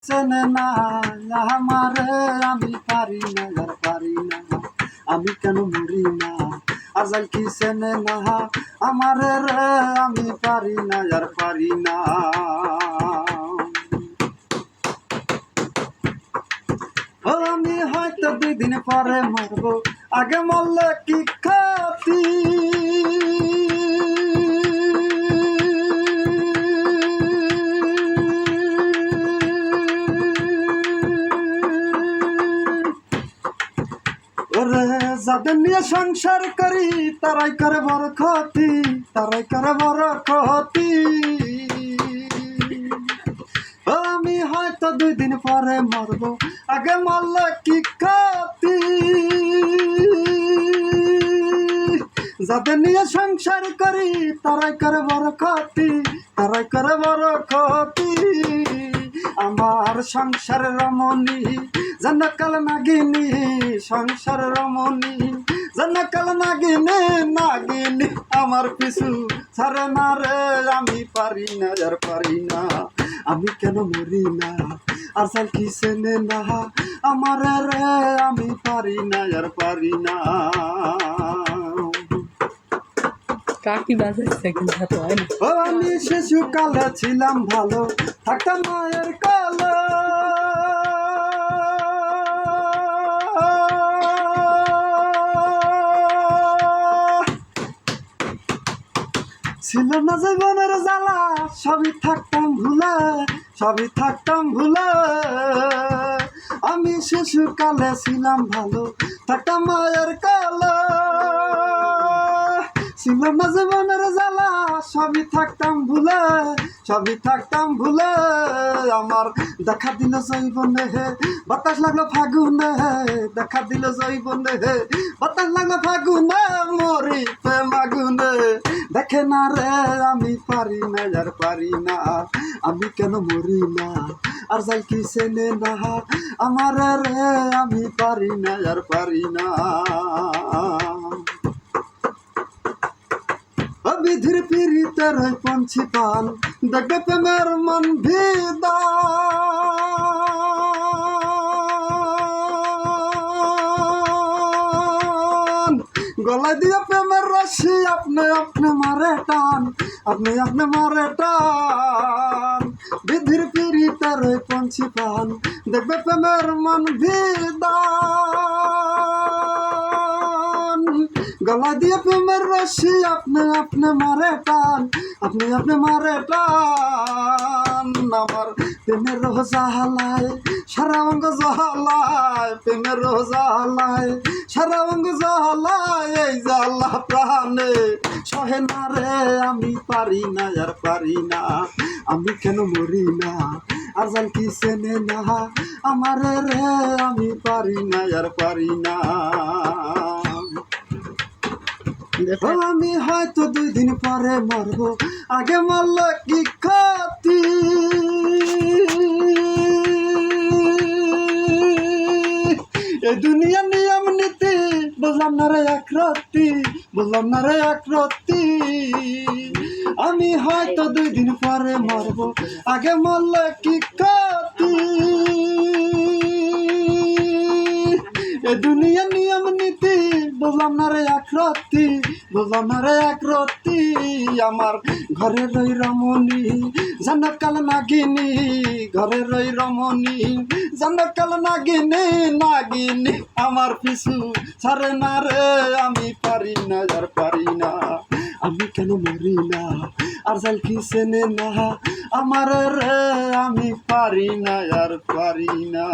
চেনে না আমারে, আমি পারি না আর পারি না, আমি কেন মরি না। আজাল কি চেনে না আমারে রে, আমি পারি না আর পারি না। আমি হয়তো 2 দিন পরে মরবো, আগে মরলে কি ক্ষতি। ওরে যাদের নিয়ে সংসার করি তারাই করে বড় ক্ষতি, তারাই করে বড় ক্ষতি। আমি হয়তো 2 দিন পরে মরবো, আগে মরলে কি ক্ষতি। যাদের নিয়ে সংসার করি তারাই করে বড় ক্ষতি, তারাই করে বড় ক্ষতি। আমার সংসার রমণী যেন কাল নাগিনী, সংসার রমণী যেন কাল নাগিনী, নাগিনী আমার পিছু ছাড়ে না রে, আমি পারি না আর পারি না, আমি কেন মরি না। আজাল কি চেনে না আমার রে, আমি পারি না আর পারি না। কাকি বাজাচ্ছে কিন্তু এত হয় না। ও আমি শিশুকালে ছিলাম ভালো, থাকতাম মায়ের কালে। ছিল না জীবনের জ্বালা, সবই থাকতাম ভুলে, সবই থাকতাম ভুলে। আমি শিশুকালে ছিলাম ভালো, থাকতাম মায়ের কালে। ছিল না জীবনের জ্বালা, সবই থাকতাম ভুলে, সবই থাকতাম ভুলে। আমার দেখা দিল জৈবনে হে, বাতাস লাগলো ফাগুনে, দেখা দিল জৈবনে হে, বাতাস লাগলো ফাগুনে, মরি প্রেম আগুনে। দেখে না রে আমি পারি না আর পারি না, আমি কেন মরি না। আর যাই কি চেনে না আমার রে, আমি পারি না আর পারি না। বিধির পিড়িতে রই পঞ্ছি পাল, দেখবে প্রেমের মন ভিদা। গলায় দিয়ে প্রেমের রশি আপনি আপনি মারে টান, আপনি আপনি মারে টান। বিধির পিড়িতে রই পঞ্ছি পাল, দেখবে প্রেমের মন ভিদা। গলা দিয়ে প্রেমের রশি আপনি আপনি মারে টান, আপনি আপনি মারে টান। আমার প্রেমের জাহালায় সারা অঙ্গ জাহালায়, প্রেমের জাহালায় সারা অঙ্গ জাহালায়। এই জালা প্রাণে সহে না রে, আমি পারি না আর পারি না, আমি কেন মরি না। আজাল কি চেনে না আমার রে, আমি পারি না আর পারি না। আমি হয়তো 2 দিন পরে মরবো, আগে মরলে কি ক্ষতি। এই দুনিয়ার নিয়ম নীতি বুঝলাম না রে একরত্তি, বুঝলাম না রে একরত্তি। আমি হয়তো 2 দিন পরে মরবো, আগে মরলে কি ক্ষতি। এ দুনিয়ার নিয়ম নীতি বুঝলাম না রে একরত্তি, বুঝলাম না রে একরত্তি। আমার ঘরে রই রমণী যেন কাল নাগিনী, ঘরে রই রমণী যেন কাল নাগিনী, নাগিনী আমার পিছু ছাড়ে না রে, আমি পারি না আর পারি না, আমি কেন মরি না। আর যাই কি চেনে না আমার রে, আমি পারি না আর পারি না।